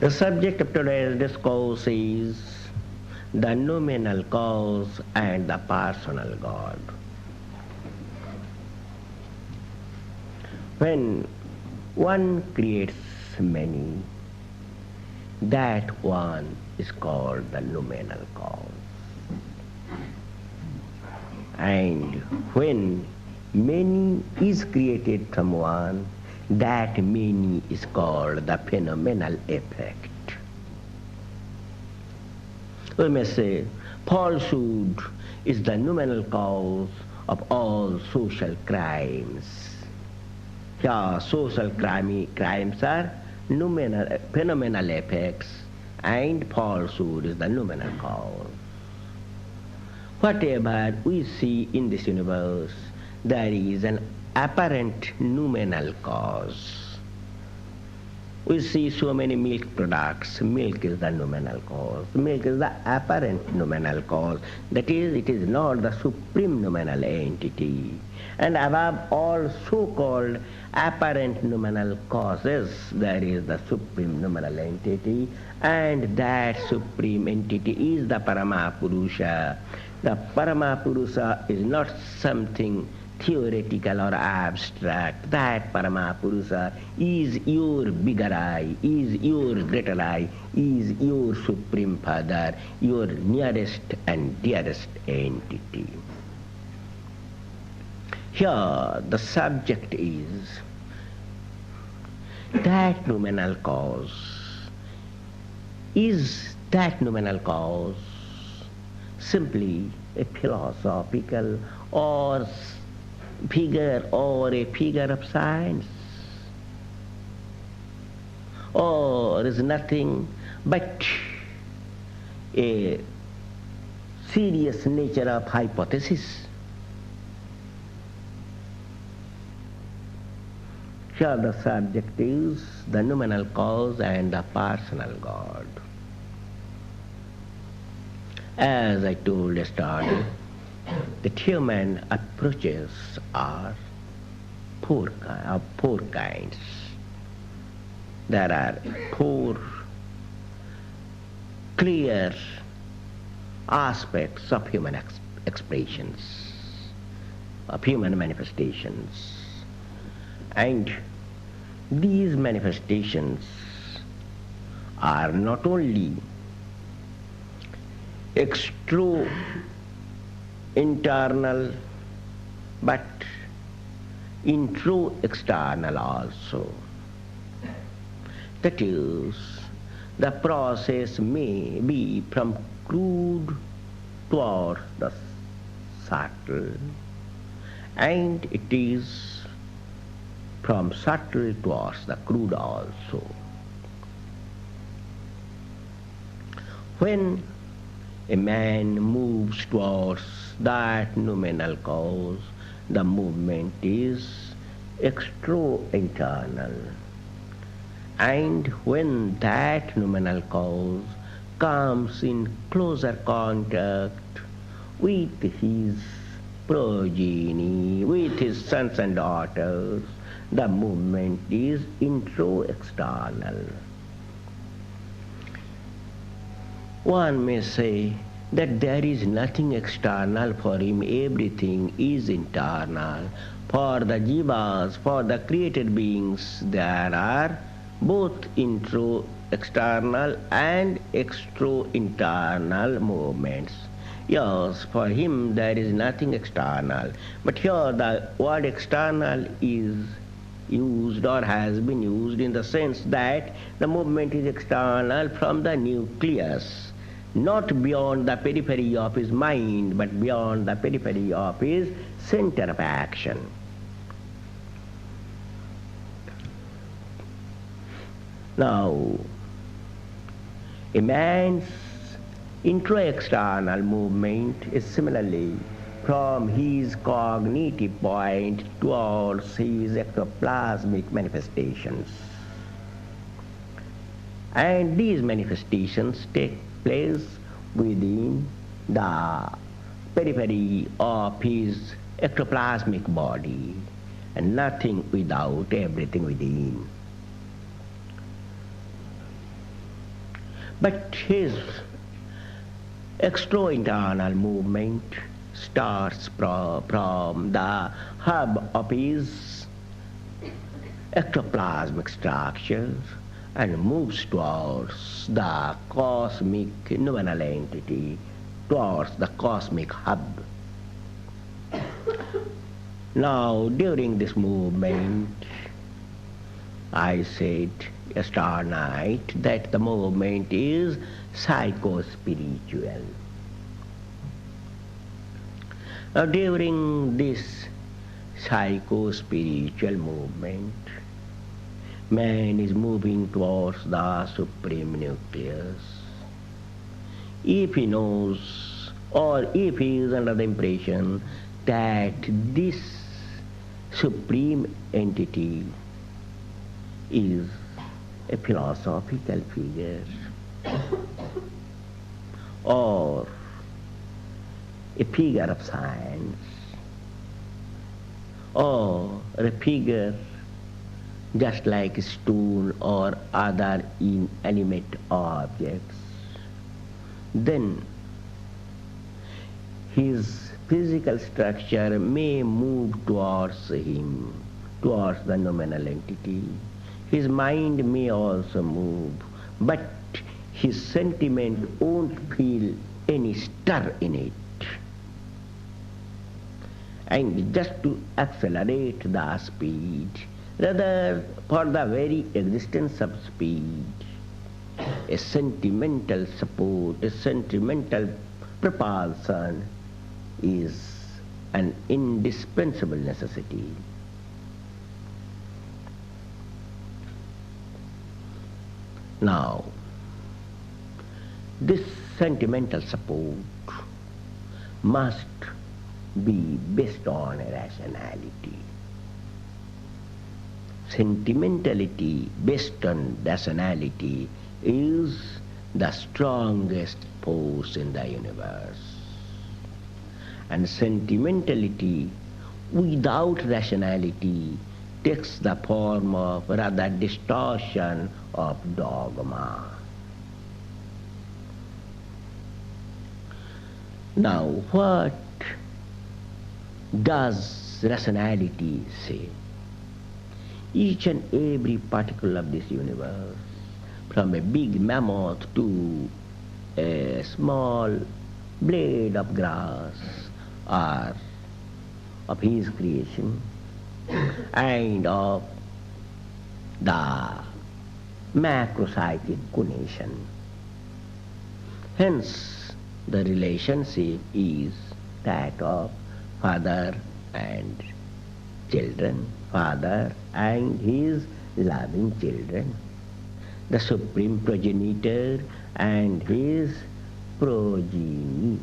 The subject of today's discourse is the noumenal cause and the personal God. When one creates many, that one is called the noumenal cause. And when many is created from one, that many is called the phenomenal effect. We may say falsehood is the noumenal cause of all social crimes. Yeah, social crimes are phenomenal effects, and falsehood is the noumenal cause. Whatever we see in this universe, there is an apparent noumenal cause. We see so many milk products. Milk is the noumenal cause. Milk is the apparent noumenal cause. That is, it is not the supreme noumenal entity. And above all so-called apparent noumenal causes, there is the supreme noumenal entity, and that supreme entity is the Paramapurusha. The Paramapurusha is not something theoretical or abstract. That Paramapurusha is your bigger I, is your greater I, is your Supreme Father, your nearest and dearest entity. Here the subject is that noumenal cause. Is that noumenal cause simply a philosophical or figure or a figure of science, or is nothing but a serious nature of hypothesis? Here the subject is the noumenal cause and the personal God. As I told yesterday, that human approaches are four kinds. There are four clear aspects of human expressions, of human manifestations. And these manifestations are not only internal, but intro-external also. That is, the process may be from crude towards the subtle, and it is from subtle towards the crude also. When a man moves towards that noumenal cause, the movement is extro-internal. And when that noumenal cause comes in closer contact with his progeny, with his sons and daughters, the movement is intro-external. One may say that there is nothing external for him, everything is internal. For the jivas, for the created beings, there are both intro-external and extro-internal movements. Yes, for him there is nothing external. But here the word external is used or has been used in the sense that the movement is external from the nucleus, not beyond the periphery of his mind, but beyond the periphery of his center of action. Now, a man's intro-external movement is similarly from his cognitive point towards his ectoplasmic manifestations. And these manifestations take place within the periphery of his ectoplasmic body, and nothing without, everything within. But his extra-internal movement starts from the hub of his ectoplasmic structure and moves towards the cosmic noumenal entity, towards the cosmic hub. Now, during this movement, I said yesterday night that the movement is psycho-spiritual. Now, during this psycho-spiritual movement, man is moving towards the supreme nucleus. If he knows, or if he is under the impression that this supreme entity is a philosophical figure or a figure of science or a figure just like a stone or other inanimate objects, then his physical structure may move towards him, towards the noumenal entity. His mind may also move, but his sentiment won't feel any stir in it. And just to accelerate the speed, rather for the very existence of speed, a sentimental support, a sentimental propulsion is an indispensable necessity. Now, this sentimental support must be based on a rationality. Sentimentality based on rationality is the strongest force in the universe. And sentimentality without rationality takes the form of rather distortion of dogma. Now, what does rationality say? Each and every particle of this universe, from a big mammoth to a small blade of grass, are of his creation and of the macropsychic connection. Hence, the relationship is that of father and children, father and his loving children, the supreme progenitor and his progeny.